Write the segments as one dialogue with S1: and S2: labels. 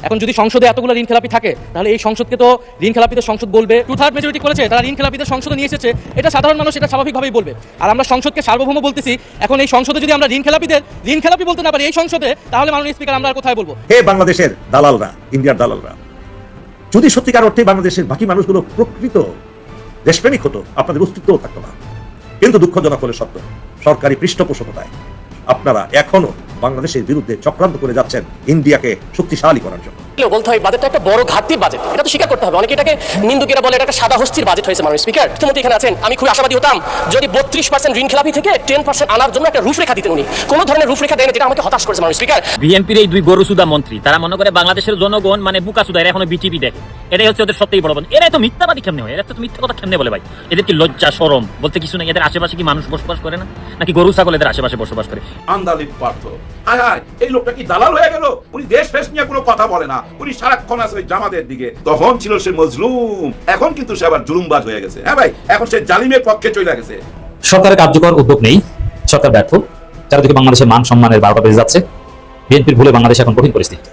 S1: এখন যদি সংসদে এতগুলো ঋণ খেলাপি থাকে তাহলে এই সংসদকে তো ঋণ খেলাপিদের সংসদ বলবে। 2/3 মেজরিটি করেছে, তারা ঋণ খেলাপিদের সংসদে নিয়ে এসেছে, এটা সাধারণ মানুষ এটা স্বাভাবিকভাবেই বলবে। আর আমরা সংসদকে সার্বভৌম বলতেছি, এখন এই সংসদে যদি আমরা ঋণ খেলাপি বলতে না পারি এই সংসদে, তাহলে মাননীয় স্পিকার আমরা আর কোথায় বলবো?
S2: হে বাংলাদেশের দালালরা, ইন্ডিয়ার দালালরা, যদি সত্যিকার অর্থে বাংলাদেশের বাকি মানুষগুলো প্রকৃত দেশপ্রেমিক হতো, আপনাদের অস্তিত্বও থাকতো না। কিন্তু দুঃখজনক হলে সত্য, সরকারি পৃষ্ঠপোষকতায় আপনারা এখনো বাংলাদেশের বিরুদ্ধে চক্রান্ত করে যাচ্ছেন ইন্ডিয়াকে শক্তিশালী করার জন্য।
S3: বলতে হয় বাজেটটা একটা বড় ঘাটতির বাজেট, এটা তো স্বীকার করতে হবে। অনেকে এটাকে নিন্দুকেরা বলে এটা একটা সাদা হস্তির বাজেট হয়েছে। মাননীয় স্পিকার অর্থমন্ত্রী এখানে আছেন, আমি খুব আশাবাদী হতাম যদি 32% ঋণ খেলাপি থেকে 10% আনার জন্য একটা রূপরেখা দিতেন। উনি কোনো ধরনের রূপরেখা দেন, যেটা আমাকে হতাশ করেছে। মাননীয় স্পিকার,
S4: বিএনপির এই দুই গরুসুদা মন্ত্রী তারা মনে করে বাংলাদেশের জনগণ মানে বুকাসুদা, এরা এখনো বিটিভি দেখে, এটাই হচ্ছে ওদের সত্যিই বড় বন্ধ। এরা তো মিথ্যাবাদী কেমনে হয়? এরা তো মিথ্যা কথা কেমনে বলে ভাই? এদের কি লজ্জা শরম বলতে কিছু নেই? এদের আশেপাশে কি মানুষ বসবাস করে না, নাকি গরু ছাগল এদের আশেপাশে বসবাস করে?
S5: আন্দালিপ পার্থ, হায় হায়, এই লোকটা কি দালাল হয়ে গেল? উনি দেশ ফেস নিয়ে কোনো কথা বলে না, উনি সারাক্ষণ আছে জামাতের দিকে। তখন ছিল সে মজলুম, এখন কিন্তু সে আবার জুলুমবাজ হয়ে গেছে। হ্যাঁ ভাই, এখন সে জালিমের পক্ষে চলে গেছে।
S6: সরকারের কার্যকর উদ্যোগ নেই, সরকার ব্যর্থ, চারিদিকে বাংলাদেশের মান সম্মানের 12টা বেজে যাচ্ছে। বিএনপির ভুলে বাংলাদেশ এখন কঠিন পরিস্থিতি।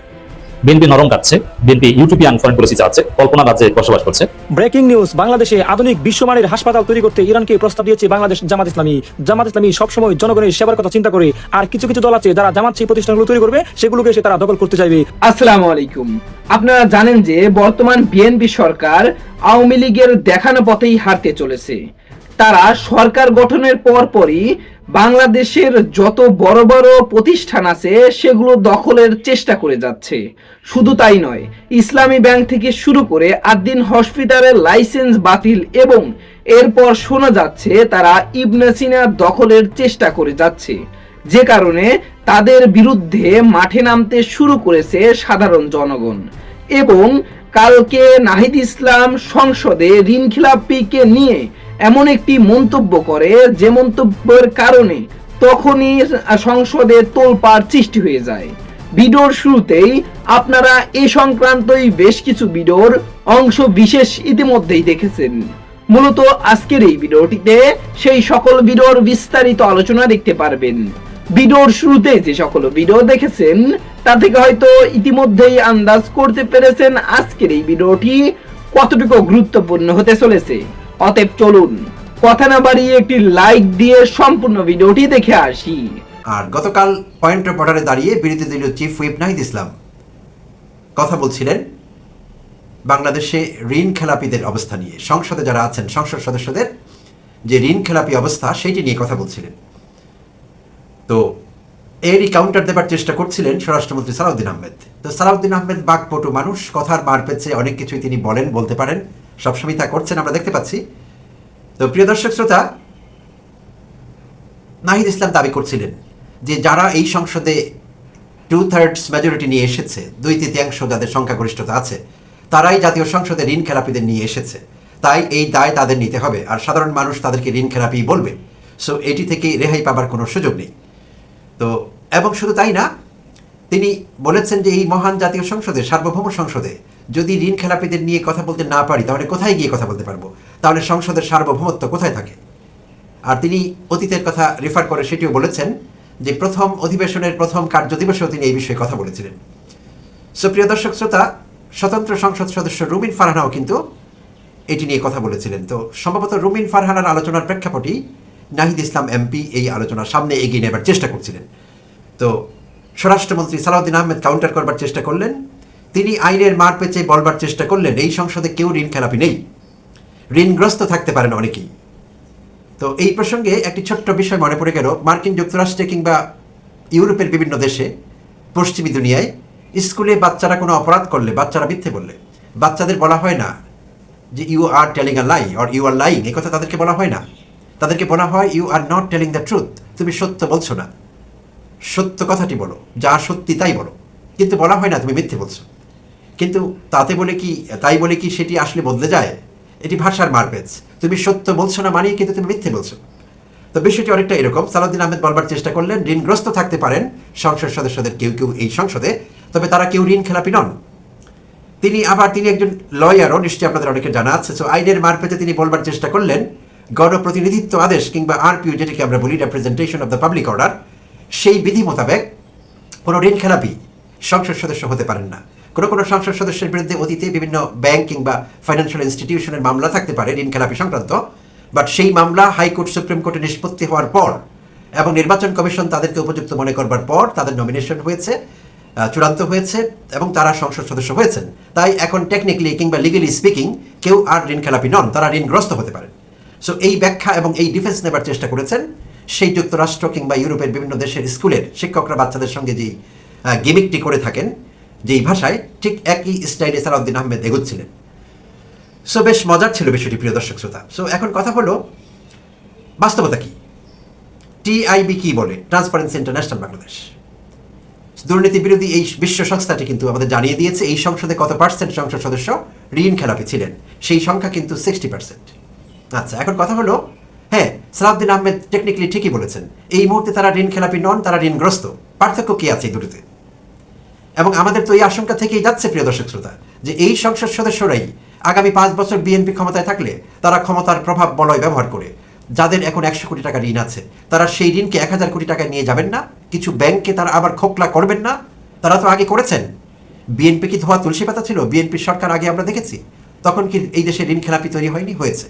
S6: বিএনপি নরম কাটছে, বিএনপি ইউটোপিয়ান ফরেন পলিসি চাচ্ছে, কল্পনা রাজ্যে বসবাস করছে।
S7: ব্রেকিং নিউজ, বাংলাদেশে আধুনিক বিশ্বমানের হাসপাতাল তৈরি করতে ইরানকে প্রস্তাব দিয়েছে বাংলাদেশ জামাত ইসলামী। জামাত ইসলামী সবসময় জনগণের সেবার কথা চিন্তা করে, আর কিছু কিছু দল আছে যারা জামাত সেই প্রতিষ্ঠানগুলো তৈরি করবে, সেগুলোকে এসে তারা দখল করতে চাইবে।
S8: আসসালামু আলাইকুম। আপনারা জানেন যে বর্তমান বিএনপি সরকার আওয়ামী লীগের দেখানো পথেই হারতে চলেছে। তারা সরকার গঠনের পরপরই বাংলাদেশের যত বড় বড় প্রতিষ্ঠান আছে সেগুলো দখলের চেষ্টা করে যাচ্ছে। শুধু তাই নয়, ইসলামী ব্যাংক থেকে শুরু করে আদ্দিন হসপিটালের লাইসেন্স বাতিল, এবং এরপর শোনা যাচ্ছে তারা ইবনে সিনা দখলের চেষ্টা করে যাচ্ছে, যে কারণে তাদের বিরুদ্ধে মাঠে নামতে শুরু করেছে সাধারণ জনগণ। এবং কালকে নাহিদ ইসলাম সংসদে ঋণ খিলাপিকে নিয়ে এমন একটি মন্তব্য করে, যে মন্তব্যের কারণে তখনই সংসদে তোলপাড় সৃষ্টি হয়ে যায়। ভিডিওর শুরুতেই আপনারা এ সংক্রান্তই বেশ কিছু ভিডিওর অংশ বিশেষ ইতিমধ্যেই দেখেছেন। মূলত আজকের এই ভিডিওটিতে সেই সকল ভিডিওর বিস্তারিত আলোচনা দেখতে পারবেন। ভিডিওর শুরুতে যে সকল ভিডিও দেখেছেন তা থেকে হয়তো ইতিমধ্যেই আন্দাজ করতে পেরেছেন আজকের এই ভিডিওটি কতটুকু গুরুত্বপূর্ণ হতে চলেছে। অতএব চলুন কথা না বাড়িয়ে একটি লাইক দিয়ে সম্পূর্ণ ভিডিওটি দেখে আসি।
S9: আর গতকাল পয়েন্ট অফ অর্ডারে দাঁড়িয়ে বিরোধী দলীয় চিফ হুইপ নাহিদ ইসলাম কথা বলছিলেন বাংলাদেশে ঋণ খেলাপিদের অবস্থা নিয়ে। সংসদে যারা আছেন সংসদ সদস্যদের যে ঋণ খেলাপি অবস্থা সেইটি নিয়ে কথা বলছিলেন। তো এরই কাউন্টার দেবার চেষ্টা করছিলেন স্বরাষ্ট্রমন্ত্রী সালাউদ্দিন আহমেদ। তো সালাউদ্দিন আহমেদ বাকপটু মানুষ, কথার মার পেছে অনেক কিছুই তিনি বলতে পারেন, সবসময় তা করছেন, আমরা দেখতে পাচ্ছি। তো প্রিয় দর্শক শ্রোতা, নাহিদ ইসলাম দাবি করছিলেন যে যারা এই সংসদে 2/3 মেজরিটি নিয়ে এসেছে, 2/3 যাদের সংখ্যাগরিষ্ঠতা আছে, তারাই জাতীয় সংসদে ঋণ খেলাপিদের নিয়ে এসেছে, তাই এই দায় তাদের নিতে হবে, আর সাধারণ মানুষ তাদেরকে ঋণ খেলাপি বলবে। সো এটি থেকে রেহাই পাবার কোনো সুযোগ নেই। তো এবং শুধু তাই না, তিনি বলেছেন যে এই মহান জাতীয় সংসদে, সার্বভৌম সংসদে যদি ঋণ খেলাপিদের নিয়ে কথা বলতে না পারি তাহলে কোথায় গিয়ে কথা বলতে পারবো? তাহলে সংসদের সার্বভৌমত্ব কোথায় থাকে? আর তিনি অতীতের কথা রেফার করে সেটিও বলেছেন যে প্রথম অধিবেশনের প্রথম কার্য দিবসেও তিনি এই বিষয়ে কথা বলেছিলেন। সো প্রিয় দর্শক শ্রোতা, স্বতন্ত্র সংসদ সদস্য রুমিন ফারহানাও কিন্তু এটি নিয়ে কথা বলেছিলেন। তো সম্ভবত রুমিন ফারহানার আলোচনার প্রেক্ষাপটেই নাহিদ ইসলাম এমপি এই আলোচনার সামনে এগিয়ে নেবার চেষ্টা করছিলেন। তো স্বরাষ্ট্রমন্ত্রী সালাউদ্দিন আহমেদ কাউন্টার করবার চেষ্টা করলেন। তিনি আইনের মার পেঁচে বলবার চেষ্টা করলেন এই সংসদে কেউ ঋণ খেলাপি নেই, ঋণগ্রস্ত থাকতে পারেন অনেকেই। তো এই প্রসঙ্গে একটি ছোট্ট বিষয় মনে পড়ে গেল। মার্কিন যুক্তরাষ্ট্রে কিংবা ইউরোপের বিভিন্ন দেশে, পশ্চিমী দুনিয়ায় স্কুলে বাচ্চারা কোনো অপরাধ করলে, বাচ্চারা মিথ্যে বললে, বাচ্চাদের বলা হয় না যে you are telling a lie or you are lying, এই কথা তাদেরকে বলা হয় না। তাদেরকে বলা হয় you are not telling the truth, তুমি সত্য বলছো না, সত্য কথাটি বলো, যা সত্যি তাই বলো, কিন্তু বলা হয় না তুমি মিথ্যে বলছো। কিন্তু তাই বলে কি সেটি আসলে বদলে যায়? এটি ভাষার মারপেচ। তুমি সত্য বলছো না মানে কিন্তু তুমি মিথ্যে বলছো। তো বিষয়টি অনেকটা এরকম। সালাউদ্দিন আহমেদ বলবার চেষ্টা করলেন ঋণগ্রস্ত থাকতে পারেন সংসদ সদস্যদের কেউ কেউ এই সংসদে, তবে তারা কেউ ঋণ খেলাপি নন। তিনি একজন লয়ারও, নিশ্চয়ই আপনাদের অনেকে জানা আছে। সো আইনের মারপেচে তিনি বলবার চেষ্টা করলেন গণপ্রতিনিধিত্ব আদেশ কিংবা আরপিও, যেটাকে আমরা বলি representation of the public order, সেই বিধি মোতাবেক কোনো ঋণ খেলাপি সংসদ সদস্য হতে পারেন না। কোনো সংসদ সদস্যের বিরুদ্ধে অতীতে বিভিন্ন ব্যাংক কিংবা ফাইন্যান্সিয়াল ইনস্টিটিউশনের মামলা থাকতে পারে ঋণ খেলাপি সংক্রান্ত, বাট সেই মামলা হাইকোর্ট সুপ্রিম কোর্টে নিষ্পত্তি হওয়ার পর এবং নির্বাচন কমিশন তাদেরকে উপযুক্ত মনে করবার পর তাদের নমিনেশন হয়েছে, চূড়ান্ত হয়েছে এবং তারা সংসদ সদস্য হয়েছেন। তাই এখন টেকনিক্যালি কিংবা লিগালি স্পিকিং কেউ আর ঋণ খেলাপি নন, তারা ঋণগ্রস্ত হতে পারেন। সো এই ব্যাখ্যা এবং এই ডিফেন্স নেবার চেষ্টা করেছেন সেই যুক্তরাষ্ট্র কিংবা ইউরোপের বিভিন্ন দেশের স্কুলের শিক্ষকরা বাচ্চাদের সঙ্গে যেই গিমিকটি করে থাকেন যেই ভাষায়, ঠিক একই স্টাইলে সালাউদ্দিন আহমেদ এগোচ্ছিলেন। সো বেশ মজার ছিল বিষয়টি, প্রিয় দর্শক শ্রোতা। সো এখন কথা হলো বাস্তবতা কি, টিআইবি কি বলে, ট্রান্সপারেন্সি ইন্টারন্যাশনাল বাংলাদেশ, দুর্নীতি বিরোধী এই বিশ্ব সংস্থাটি কিন্তু আমাদের জানিয়ে দিয়েছে এই সংসদে কত পার্সেন্ট সংসদ সদস্য ঋণ খেলাপি ছিলেন। সেই সংখ্যা কিন্তু 60%। আচ্ছা, এখন কথা হলো, হ্যাঁ সালাউদ্দিন আহমেদ টেকনিক্যালি ঠিকই বলেছেন, এই মুহূর্তে তারা ঋণ খেলাপি নন, তারা ঋণগ্রস্ত। পার্থক্য কি আছে এই দুটোতে? এবং আমাদের তো এই আশঙ্কা থেকেই যাচ্ছে, প্রিয় দর্শক শ্রোতা, যে এই সংসদ সদস্যরাই আগামী 5 বছর বিএনপি ক্ষমতায় থাকলে তারা ক্ষমতার প্রভাব বলয় ব্যবহার করে যাদের এখন 100 কোটি টাকা ঋণ আছে, তারা সেই ঋণকে 1000 কোটি টাকায় নিয়ে যাবেন না? কিছু ব্যাংকে তারা আবার খোকলা করবেন না? তারা তো আগে করেছেন। বিএনপি কি ধোয়া তুলসী পাতা ছিল? বিএনপির সরকার আগে আমরা দেখেছি। তখন কি এই দেশে ঋণ খেলাপি তৈরি হয়নি? হয়েছে।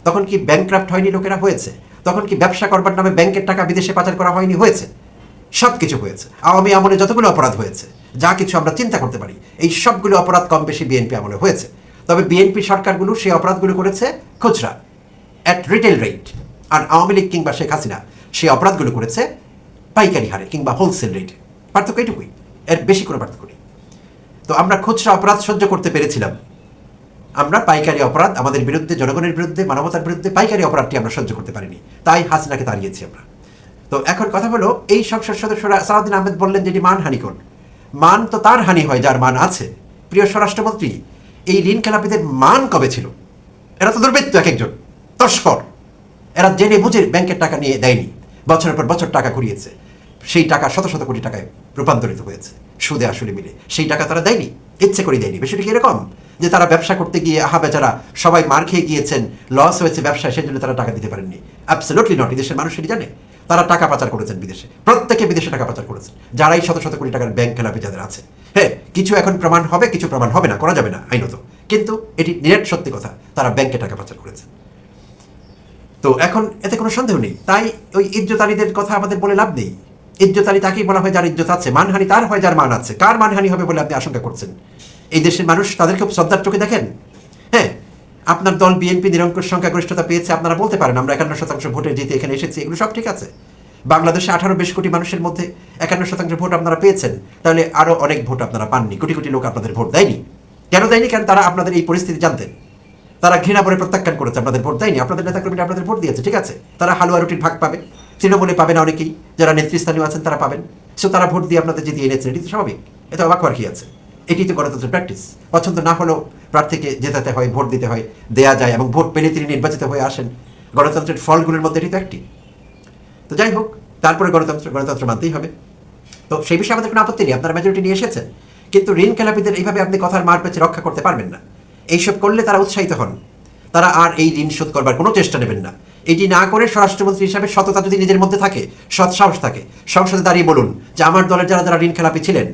S9: তখন কি ব্যাংকক্রাফট হয়নি লোকেরা? হয়েছে। তখন কি ব্যবসা করবার নামে ব্যাংকের টাকা বিদেশে পাচার করা হয়নি? হয়েছে। সব কিছু হয়েছে। আওয়ামী আমলে যতগুলো অপরাধ হয়েছে, যা কিছু আমরা চিন্তা করতে পারি, এই সবগুলো অপরাধ কম বেশি বিএনপি আমলে হয়েছে। তবে বিএনপি সরকারগুলো সেই অপরাধগুলো করেছে খুচরা, অ্যাট রিটেল রেট। আর আওয়ামী লীগ কিংবা শেখ হাসিনা সেই অপরাধগুলো করেছে পাইকারি হারে কিংবা হোলসেল রেটে। পার্থক্য এটুকুই, এর বেশি কোনো পার্থক্য নেই। তো আমরা খুচরা অপরাধ সহ্য করতে পেরেছিলাম, আমরা পাইকারি অপরাধ আমাদের বিরুদ্ধে, জনগণের বিরুদ্ধে, মানবতার বিরুদ্ধে পাইকারি অপরাধটি আমরা সহ্য করতে পারিনি। তাই হাসিনাকে তাড়িয়েছি আমরা। তো এখন কথা হলো, এই সংসদ সদস্যরা সালাউদ্দিন আহমেদ বললেন যেটি মানহানিকর। মান তো তার হানি হয় যার মান আছে। প্রিয় স্বরাষ্ট্রমন্ত্রী, এই ঋণ খেলাপিদের মান কবে ছিল? এরা তো দুর্বৃত্ত, এক একজন তস্কর। এরা জেনে বুঝে ব্যাংকের টাকা নিয়ে দেয়নি, বছরের পর বছর টাকা ঘুরিয়েছে। সেই টাকা শত শত কোটি টাকায় রূপান্তরিত হয়েছে সুদে আসলে মিলে। সেই টাকা তারা দেয়নি, ইচ্ছে করে দেয়নি। বিষয়টি কি এরকম যে তারা ব্যবসা করতে গিয়ে আহা বেচারা সবাই মার খেয়ে গিয়েছেন, লস হয়েছে ব্যবসায়, সেই জন্য তারা টাকা দিতে পারেননি? Absolutely not. এই দেশের মানুষ সেটি জানে। তারা টাকা পাচার করেছেন বিদেশে, প্রত্যেকে বিদেশে টাকা পাচার করেছেন, যারাই শত শত কোটি টাকার ব্যাংক খেলাপি যাদের আছে। হ্যাঁ, কিছু এখন প্রমাণ হবে, কিছু প্রমাণ হবে না, করা যাবে না আইনত, কিন্তু এটি নিরেট সত্যি কথা, তারা ব্যাংকে টাকা পাচার করেছে। তো এখন এতে কোনো সন্দেহ নেই। তাই ওই ইজ্জত আলীদের কথা আমাদের বলে লাভ নেই। ইজ্জত আলী তাকেই বলা হয় যার ইজ্জত আছে, মানহানি তার হয় যার মান আছে। কার মানহানি হবে বলে আপনি আশঙ্কা করছেন? এই দেশের মানুষ তাদেরকে শ্রদ্ধার চোখে দেখেন। হ্যাঁ, আপনার দল বিএনপি নিরঙ্কুশ সংখ্যাগরিষ্ঠতা পেয়েছে, আপনারা বলতে পারেন আমরা 51% ভোটে জিতে এখানে এসেছি, এগুলো সব ঠিক আছে। বাংলাদেশে 18-20 কোটি মানুষের মধ্যে 51% ভোট আপনারা পেয়েছেন, তাহলে আরো অনেক ভোট আপনারা পাননি। কোটি কোটি লোক আপনাদের ভোট দেয়নি। কেন দেয়নি? কারণ তারা আপনাদের এই পরিস্থিতি জানতেন। তারা ঘৃণা করে প্রত্যাখ্যান করেছে, আপনাদের ভোট দেয়নি। আপনাদের নেতাকর্মীরা আপনাদের ভোট দিয়েছে, ঠিক আছে। তারা হালুয়া রুটির ভাগ পাবে, তৃণমূলে পাবে না অনেকেই, যারা নেতৃস্থানীয় আছেন তারা পাবেন। সো তারা ভোট দিয়ে আপনাদের জিতিয়ে এনেছেন, এটি তো স্বাভাবিক। এতে অবাক হওয়ার কি আছে? এটি তো গণতন্ত্রের প্র্যাকটিস। পছন্দ না হলেও প্রার্থীকে জেতাতে হয়, ভোট দিতে হয়, দেয়া যায়, এবং ভোট পেলে তিনি নির্বাচিত হয়ে আসেন। গণতন্ত্রের ফলগুলোর মধ্যে এটি তো একটি। তো যাই হোক, তারপরে গণতন্ত্র মানতেই হবে। তো সেই বিষয়ে আমাদের কোনো আপত্তি নেই, আপনারা মেজরিটি নিয়ে এসেছেন। কিন্তু ঋণ খেলাপিদের এইভাবে আপনি কথার মার পেঁচে রক্ষা করতে পারবেন না। এইসব করলে তারা উৎসাহিত হন, তারা আর এই ঋণ শোধ করবার কোনো চেষ্টা নেবেন না। এটি না করে স্বরাষ্ট্রমন্ত্রী হিসাবে সততা যদি নিজের মধ্যে থাকে, সৎ সাহস থাকে, সংসদে দাঁড়িয়ে বলুন যে আমার দলের যারা যারা ঋণ খেলাপি ছিলেন,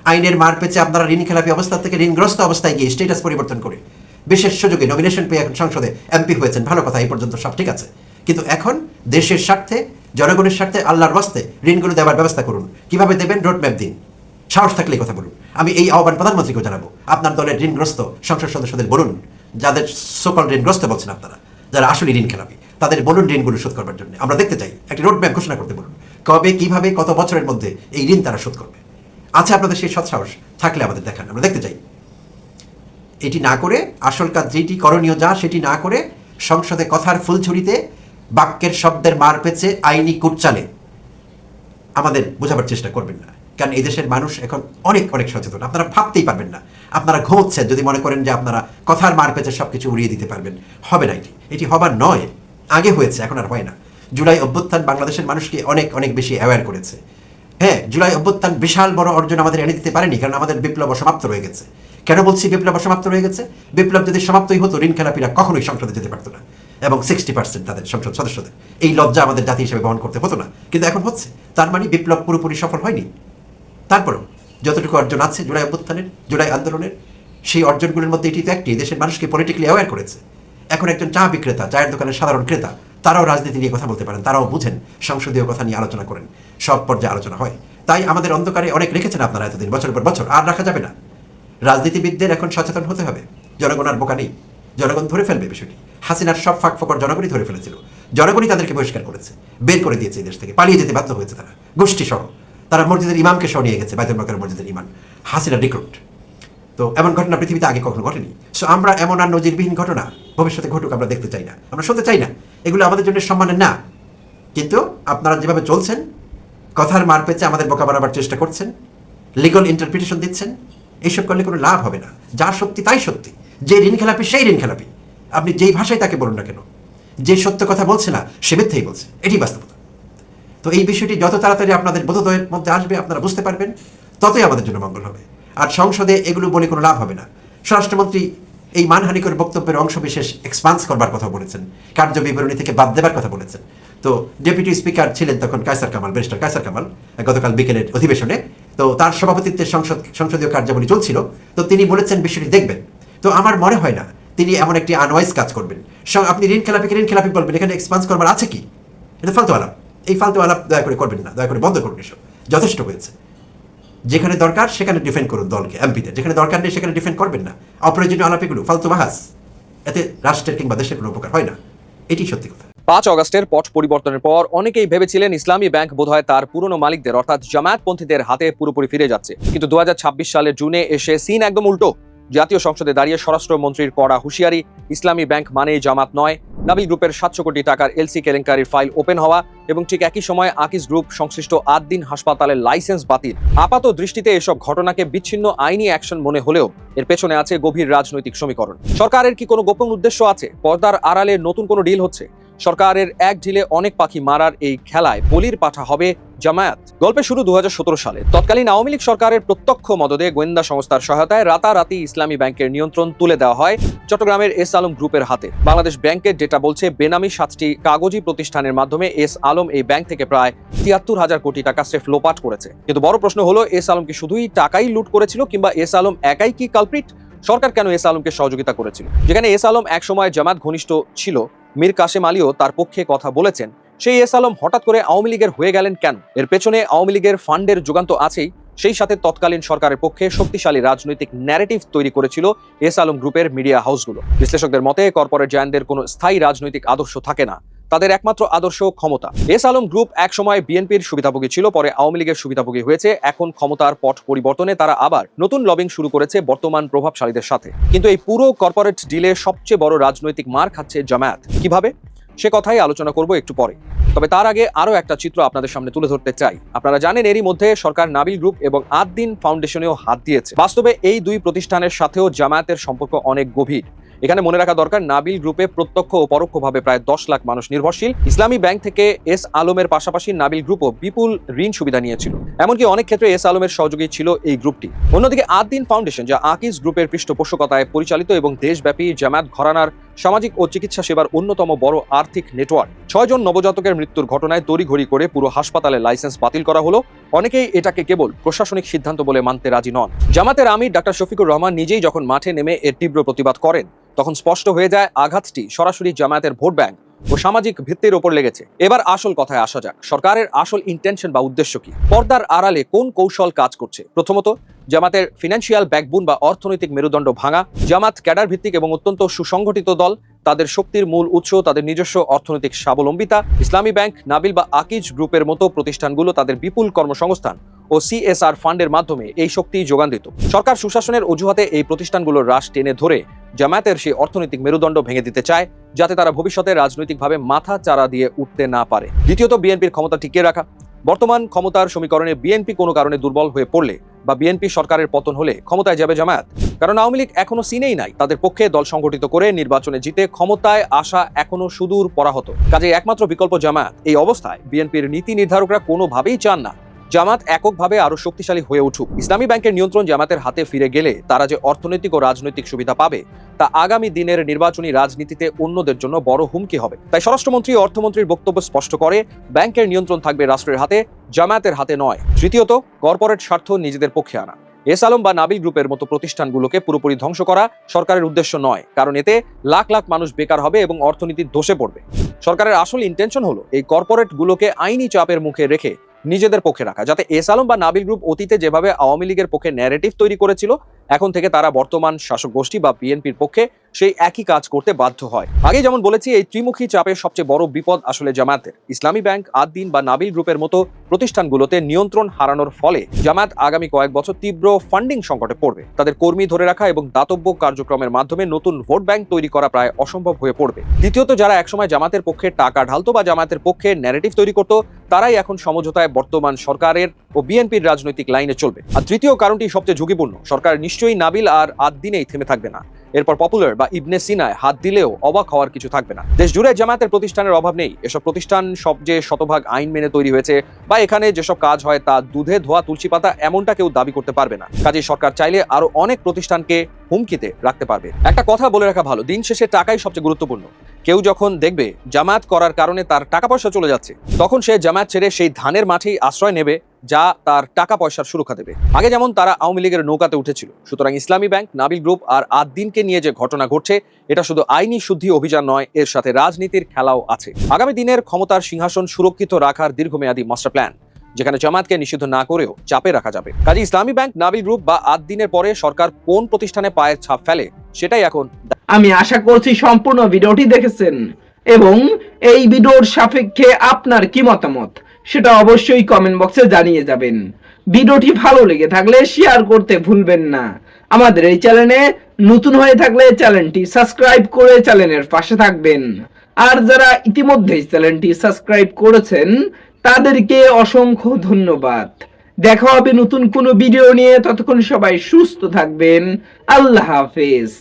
S9: আইনের মার পেঁচে আপনারা ঋণ খেলাপি অবস্থা থেকে ঋণগ্রস্ত অবস্থায় গিয়ে স্ট্যাটাস পরিবর্তন করে বিশেষ সুযোগে নমিনেশন পেয়ে এখন সংসদে এমপি হয়েছেন, ভালো কথা, এই পর্যন্ত সব ঠিক আছে। কিন্তু এখন দেশের স্বার্থে, জনগণের স্বার্থে, আল্লাহর বাস্তে ঋণগুলো দেওয়ার ব্যবস্থা করুন। কিভাবে দেবেন? রোডম্যাপ দিন। সাহস থাকলে কথা বলুন। আমি এই আহ্বান প্রধানমন্ত্রীকেও জানাবো। আপনার দলের ঋণগ্রস্ত সংসদ সদস্যদের বলুন, যাদের সকল ঋণগ্রস্ত বলছেন আপনারা, যারা আসলে ঋণ খেলাপি, তাদের বলুন ঋণগুলো শোধ করবার জন্য। আমরা দেখতে চাই একটি রোডম্যাপ ঘোষণা করতে বলুন, কবে, কিভাবে, কত বছরের মধ্যে এই ঋণ তারা শোধ করবে। আছে আপনাদের সেই সৎসাহস থাকলে আমাদের দেখান, আমরা দেখতে চাই। এটি না করে, আসল কাজ যেটি করণীয় যা সেটি না করে, সংসদে কথার ফুলঝুরিতে বাক্যের শব্দের মার পেঁচে আইনি কুটচালে আমাদের বোঝাবার চেষ্টা করবেন না। কারণ এই দেশের মানুষ এখন অনেক অনেক সচেতন, আপনারা ভাবতেই পারবেন না। আপনারা ঘুমোচ্ছেন যদি মনে করেন যে আপনারা কথার মার পেঁচে সব কিছু উড়িয়ে দিতে পারবেন। হবে না, এটি হবার নয়। আগে হয়েছে, এখন আর হয় না। জুলাই অভ্যুত্থান বাংলাদেশের মানুষকে অনেক অনেক বেশি অ্যাওয়্যার করেছে। হ্যাঁ, জুলাই অভ্যুত্থান বিশাল বড় অর্জন আমাদের এনে দিতে পারেনি, কারণ আমাদের বিপ্লব সমাপ্ত রয়ে গেছে। কেন বলছি বিপ্লব সমাপ্ত রয়ে গেছে? বিপ্লব যদি সমাপ্তই হতো, ঋণ খেলাপিরা কখনোই সংসদে যেতে পারতো না, এবং 60% তাদের সংসদ সদস্যদের এই লজ্জা আমাদের জাতি হিসেবে বহন করতে হতো না। কিন্তু এখন হচ্ছে, তার মানে বিপ্লব পুরোপুরি সফল হয়নি। তারপরেও যতটুকু অর্জন আছে জুলাই অভ্যুত্থানের, জুলাই আন্দোলনের, সেই অর্জনগুলোর মধ্যে এটি তো একটি দেশের মানুষকে পলিটিক্যালি অ্যাওয়্যার করেছে। এখন একজন চা বিক্রেতা, চায়ের দোকানের সাধারণ ক্রেতা, তারাও রাজনীতি নিয়ে কথা বলতে পারেন, তারাও বুঝেন, সংসদীয় কথা নিয়ে আলোচনা করেন, সব পর্যায়ে আলোচনা হয়। তাই আমাদের অন্ধকারে অনেক রেখেছেন আপনারা এতদিন, বছরের পর বছর, আর রাখা যাবে না। রাজনীতিবিদদের এখন সচেতন হতে হবে। জনগণ আর বোকা নেই, জনগণ ধরে ফেলবে বিষয়টি। হাসিনার সব ফাঁক ফোকর জনগণই ধরে ফেলেছিল, জনগণই তাদেরকে বহিষ্কার করেছে, বের করে দিয়েছে এই দেশ থেকে, পালিয়ে যেতে বাধ্য হয়েছে তারা, গোষ্ঠী সহ। তারা মসজিদের ইমামকে সহ নিয়ে গেছে, বাইতুল মাকারের মসজিদের ইমাম, হাসিনা রিক্রুট। তো এমন ঘটনা পৃথিবীতে আগে কখনো ঘটেনি। সো আমরা এমন আর নজিরবিহীন ঘটনা ভবিষ্যতে ঘটুক আমরা দেখতে চাই না, আমরা শুনতে চাই না। এগুলো আমাদের জন্য সম্মানের না। কিন্তু আপনারা যেভাবে চলছেন, কথার মার পেঁচে আমাদের বোকা বানাবার চেষ্টা করছেন, লিগাল ইন্টারপ্রিটেশন দিচ্ছেন, এইসব করলে কোনো লাভ হবে না। যা সত্যি তাই সত্যি, যে ঋণ খেলাপি সেই ঋণ খেলাপি, আপনি যেই ভাষায় তাকে বলুন না কেন, যে সত্য কথা বলছে না সে মিথ্যেই বলছে, এটি বাস্তবতা। তো এই বিষয়টি যত তাড়াতাড়ি আপনাদের বোধোদয়ের মধ্যে আসবে, আপনারা বুঝতে পারবেন, ততই আমাদের জন্য মঙ্গল হবে। আর সংসদে এগুলো বলে কোনো লাভ হবে না। স্বরাষ্ট্রমন্ত্রী এই মানহানিকর বক্তব্যের অংশ বিশেষ এক্সপান্স করবার কথা বলেছেন, কার্য বিবরণী থেকে বাদ দেবার কথা বলেছেন। তো ডেপুটি স্পিকার ছিলেন তখন ব্যারিস্টার কায়সার কামাল, গতকাল বিকেলের অধিবেশনে। তো তার সভাপতিত্বে সংসদীয় কার্যাবলী চলছিল, তো তিনি বলেছেন বিষয়টি দেখবেন। তো আমার মনে হয় না তিনি এমন একটি আনওয়াইজ কাজ করবেন। আপনি ঋণ খেলাপি বলবেন, এখানে এক্সপান্স করবার আছে কি? এটা ফালতু আলাপ। এই ফালতু আলাপ দয়া করে করবেন না, দয়া করে বন্ধ করুন এসব, যথেষ্ট হয়েছে। যেখানে দরকার সেখানে ডিফেন্ড করুন দলকে, এমপিদের, যেখানে দরকার নেই সেখানে ডিফেন্ড করবেন না। অপ্রয়োজনীয় আলাপ এগুলো, ফালতু বাহাস, এতে রাষ্ট্রের কিংবা দেশের কোনো উপকার হয় না, এটি সত্যি কথা।
S10: 5 অগস্টের পট পরিবর্তনের পর অনেকেই ভেবেছিলেন ইসলামী ব্যাংক বোধহয় তার পুরনো মালিকদের অর্থাৎ জামায়াতপন্থীদের হাতে পুরোপুরি ফিরে যাচ্ছে। কিন্তু 2026 সালের জুনে এসে সিন একদম উল্টো। জাতীয় সংসদে দাঁড়িয়ে স্বরাষ্ট্রমন্ত্রীর কড়া হুঁশিয়ারি, ইসলামী ব্যাংক মানেই জামাত নয়, নাবিল গ্রুপের 700 কোটি টাকার এলসি কেলেঙ্কারির ফাইল ওপেন হওয়া এবং ঠিক একই সময় আকিজ গ্রুপ সংশ্লিষ্ট 8 দিন হাসপাতালের লাইসেন্স বাতিল। আপাত দৃষ্টিতে এসব ঘটনাকে বিচ্ছিন্ন আইনি অ্যাকশন মনে হলেও এর পেছনে আছে গভীর রাজনৈতিক সমীকরণ। সরকারের কি কোনো গোপন উদ্দেশ্য আছে? পর্দার আড়ালে নতুন কোনো ডিল হচ্ছে? সরকারের এক ঢিলে অনেক পাখি মারার এই খেলায় বলির পাঠা হবে জামায়াত। গল্পের শুরু 2017 সালে। তৎকালীন আওয়ামী লীগ সরকারের প্রত্যক্ষ মদদে গোয়েন্দা সংস্থার সহায়তায় রাতারাতি ইসলামী ব্যাংকের নিয়ন্ত্রণ তুলে দেওয়া হয় চট্টগ্রামের এস আলম গ্রুপের হাতে। বাংলাদেশ ব্যাংকের ডেটা বলছে বেনামি 7টি কাগজি প্রতিষ্ঠানের মাধ্যমে এস আলম এই ব্যাংক থেকে প্রায় 73,000 কোটি টাকা স্রেফ লোপাট করেছে। কিন্তু বড় প্রশ্ন হলো, এস আলম কি শুধুই টাকাই লুট করেছিল, কিংবা এস আলম একাই কি কালপ্রিট? সরকার কেন এস আলমকে সহযোগিতা করেছিল? যেখানে এস আলম একসময় জামাত ঘনিষ্ঠ ছিল, মীর কাসেম আলীও তার পক্ষে কথা বলেছেন, সেই এস আলম হঠাৎ করে আওয়ামী লীগের হয়ে গেলেন কেন? এর পেছনে আওয়ামী লীগের ফান্ডের যোগান তো আছেই, সেই সাথে তৎকালীন সরকারের পক্ষে শক্তিশালী রাজনৈতিক ন্যারেটিভ তৈরি করেছিল এস আলম গ্রুপের মিডিয়া হাউসগুলো। বিশ্লেষকদের মতে কর্পোরেট জায়ান্টদের কোনো স্থায়ী রাজনৈতিক আদর্শ থাকে না, তাদের একমাত্র আদর্শ ক্ষমতা। এস আলম গ্রুপ একসময় বিএনপির সুবিধাভোগী ছিল, পরে আওয়ামী লীগের সুবিধাভোগী হয়েছে। এখন ক্ষমতার পট পরিবর্তনে তারা আবার নতুন লবিং শুরু করেছে বর্তমান প্রভাবশালীদের সাথে। কিন্তু এই পুরো কর্পোরেট ডিলে সবচেয়ে বড় রাজনৈতিক মার খাচ্ছে জামায়াত। কিভাবে? সে কথাই আলোচনা করব একটু পরে। তবে তার আগে আরো একটা চিত্র আপনাদের সামনে তুলে ধরতে চাই। আপনারা জানেন এরই মধ্যে সরকার নাবিল গ্রুপ এবং 8 দিন ফাউন্ডেশনেও হাত দিয়েছে। বাস্তবে এই দুই প্রতিষ্ঠানের সাথেও জামায়াতের সম্পর্ক অনেক গভীর। এখানে মনে রাখা দরকার, নাবিল গ্রুপে প্রত্যক্ষ ও পরোক্ষভাবে প্রায় 10 লাখ মানুষ নির্ভরশীল। ইসলামী ব্যাংক থেকে এস আলমের পাশাপাশি নাবিল গ্রুপও বিপুল ঋণ সুবিধা নিয়েছিল। এমনকি অনেক ক্ষেত্রে এস আলমের সহযোগী ছিল এই গ্রুপটি। অন্যদিকে 8 দিন ফাউন্ডেশন, যা আকিজ গ্রুপের পৃষ্ঠপোষকতায় পরিচালিত এবং দেশব্যাপী জামায়াত ঘরানার সামাজিক ও চিকিৎসা সেবার অন্যতম বড় আর্থিক নেটওয়ার্ক। 6 জন নবজাতকের মৃত্যুর ঘটনায় তড়িঘড়ি করে পুরো হাসপাতালের লাইসেন্স বাতিল করা হলো। অনেকেই এটাকে কেবল প্রশাসনিক সিদ্ধান্ত বলে মানতে রাজি নন। জামাতের আমির ডাক্তার শফিকুর রহমান নিজেই যখন মাঠে নেমে এর তীব্র প্রতিবাদ করেন, তখন স্পষ্ট হয়ে যায় আঘাতটি সরাসরি জামায়াতের ভোট ব্যাংক ও সামাজিক ভিত্তির ওপর লেগেছে। এবার আসল কথায় আসা যাক। সরকারের আসল ইন্টেনশন বা উদ্দেশ্য কি? পর্দার আড়ালে কোন কৌশল কাজ করছে? প্রথমত, জামাতের ফিনান্সিয়াল ব্যাকবোন বা অর্থনৈতিক মেরুদণ্ড ভাঙা। জামাত ক্যাডার ভিত্তিক এবং অত্যন্ত সুসংগঠিত দল। তাদের শক্তির মূল উৎস তাদের নিজস্ব অর্থনৈতিক স্বাবলম্বিতা। ইসলামী ব্যাংক, নাবিল বা আকিজ গ্রুপের মতো প্রতিষ্ঠানগুলো তাদের বিপুল কর্মসংস্থান ও সিএসআর ফান্ডের মাধ্যমে এই শক্তি যোগান দিত। সরকার সুশাসনের অজুহাতে এই প্রতিষ্ঠানগুলোর রাশ টেনে ধরে জামায়াতের সেই অর্থনৈতিক মেরুদণ্ড ভেঙে দিতে চায়, যাতে তারা ভবিষ্যতে রাজনৈতিকভাবে মাথা চারা দিয়ে উঠতে না পারে। দ্বিতীয়ত, বিএনপির ক্ষমতা টিকিয়ে রাখা। বর্তমান ক্ষমতার সমীকরণে বিএনপি কোনো কারণে দুর্বল হয়ে পড়লে বা বিএনপি সরকারের পতন হলে ক্ষমতায় যাবে জামায়াত। কারণ আওয়ামী লীগ এখনো সিনেই নাই। তাদের পক্ষে দল সংগঠিত করে নির্বাচনে জিতে ক্ষমতায় আসা এখনো সুদূর পরাহত। কাজে একমাত্র বিকল্প জামায়াত। এই অবস্থায় বিএনপির নীতি নির্ধারকরা কোনোভাবেই চান না জামাত এককভাবে আরো শক্তিশালী হয়ে উঠুক। ইসলামী ব্যাংকের নিয়ন্ত্রণ জামাতের হাতে ফিরে গেলে তারা যে অর্থনৈতিক ও রাজনৈতিক সুবিধা পাবে তা আগামী দিনের নির্বাচনী রাজনীতিতে অন্যদের জন্য বড় হুমকি হবে। তাই স্বরাষ্ট্রমন্ত্রী ও অর্থমন্ত্রীর বক্তব্য স্পষ্ট করে, ব্যাংকের নিয়ন্ত্রণ থাকবে রাষ্ট্রের হাতে, জামায়াতের হাতে নয়। তৃতীয়ত, কর্পোরেট স্বার্থ নিজেদের পক্ষে আনা। এস আলম বা নাবিল গ্রুপের মতো প্রতিষ্ঠানগুলোকে পুরোপুরি ধ্বংস করা সরকারের উদ্দেশ্য নয়, কারণ এতে লাখ লাখ মানুষ বেকার হবে এবং অর্থনীতি ধসে পড়বে। সরকারের আসল ইন্টেনশন হলো এই কর্পোরেটগুলোকে আইনি চাপের মুখে রেখে নিজেদের পক্ষে রাখা, যাতে এস আলম বা নাবিল গ্রুপ অতীতে যেভাবে আওয়ামী লীগের পক্ষে ন্যারেটিভ তৈরি করেছিল, এখন থেকে তারা বর্তমান শাসক গোষ্ঠী বা বিএনপির পক্ষে সেই একই কাজ করতে বাধ্য হয়। আগে যেমন বলেছি, এই ত্রিমুখী চাপের সবচেয়ে বড় বিপদ আসলে জামায়াতের। ইসলামী ব্যাংক, আদ-দ্বীন বা নাবিল গ্রুপের মতো প্রতিষ্ঠানগুলোতে নিয়ন্ত্রণ হারানোর ফলে জামায়াত আগামী কয়েক বছর তীব্র ফান্ডিং সংকটে পড়বে। তাদের কর্মী ধরে রাখা এবং দাতব্য কার্যক্রমের মাধ্যমে নতুন ভোট ব্যাংক তৈরি করা প্রায় অসম্ভব হয়ে পড়বে। দ্বিতীয়ত, যারা একসময় জামাতের পক্ষে টাকা ঢালতো বা জামায়াতের পক্ষে ন্যারেটিভ তৈরি করত, তারাই এখন সমঝোতায় বর্তমান সরকারের ও বিএনপির রাজনৈতিক লাইনে চলবে। আর তৃতীয় কারণটি সবচেয়ে ঝুঁকিপূর্ণ। সরকার নিশ্চয়ই নাবিল আর আদ-দ্বীনেই থেমে থাকবে না। এরপর পপুলার বা ইবনে সিনায় হাত দিলেও অবাক হওয়ার কিছু থাকবে না। দেশ জুড়ে জামায়াতের প্রতিষ্ঠানের অভাব নেই। এসব প্রতিষ্ঠান সব যে শতভাগ আইন মেনে তৈরি হয়েছে বা এখানে যেসব কাজ হয় তা দুধে ধোয়া তুলসী পাতা, এমনটা কেউ দাবি করতে পারবে না। কাজেই সরকার চাইলে আরো অনেক প্রতিষ্ঠানকে হুমকিতে রাখতে পারবে। একটা কথা বলে রাখা ভালো, দিন শেষে টাকাই সবচেয়ে গুরুত্বপূর্ণ। কেউ যখন দেখবে জামায়াত করার কারণে তার টাকা পয়সা চলে যাচ্ছে, তখন সে জামায়াত ছেড়ে সেই ধানের মাঠেই আশ্রয় নেবে, যা তার টাকা পয়সার সুরক্ষা দেবে। আগে যেমন তারা আওয়ামী লীগের নৌকাতে উঠেছিল। সুতরাং ইসলামী ব্যাংক, নাবিল গ্রুপ আর আদ-দ্বীনকে নিয়ে যে ঘটনা ঘটছে, এটা শুধু আইনি শুদ্ধি অভিযান নয়, এর সাথে রাজনীতির খেলাও আছে। আগামী দিনের ক্ষমতার সিংহাসন সুরক্ষিত রাখার দীর্ঘমেয়াদী মাস্টার প্ল্যান, যেখানে জামায়াতকে নিষিদ্ধ না করেও চাপে রাখা যাবে। কাজে ইসলামী ব্যাংক, নাবিল গ্রুপ বা আদ-দ্বীনের পরে সরকার কোন প্রতিষ্ঠানে পায়ের ছাপ ফেলে, সেটাই এখন।
S8: আমি আশা করছি সম্পূর্ণ ভিডিওটি দেখেছেন এবং এই ভিডিওর সাপেক্ষে আপনার কি মতামত সেটা অবশ্যই কমেন্ট বক্সে জানিয়ে যাবেন। ভিডিওটি ভালো লেগে থাকলে শেয়ার করতে ভুলবেন না। আমাদের এই চ্যানেলে নতুন হয়ে থাকলে চ্যানেলটি সাবস্ক্রাইব করে চ্যানেলের পাশে থাকবেন। আর যারা ইতিমধ্যেই চ্যানেলটি সাবস্ক্রাইব করেছেন তাদেরকে অসংখ্য ধন্যবাদ। দেখা হবে নতুন কোনো ভিডিও নিয়ে। ততক্ষণ সবাই সুস্থ থাকবেন। আল্লাহ হাফেজ।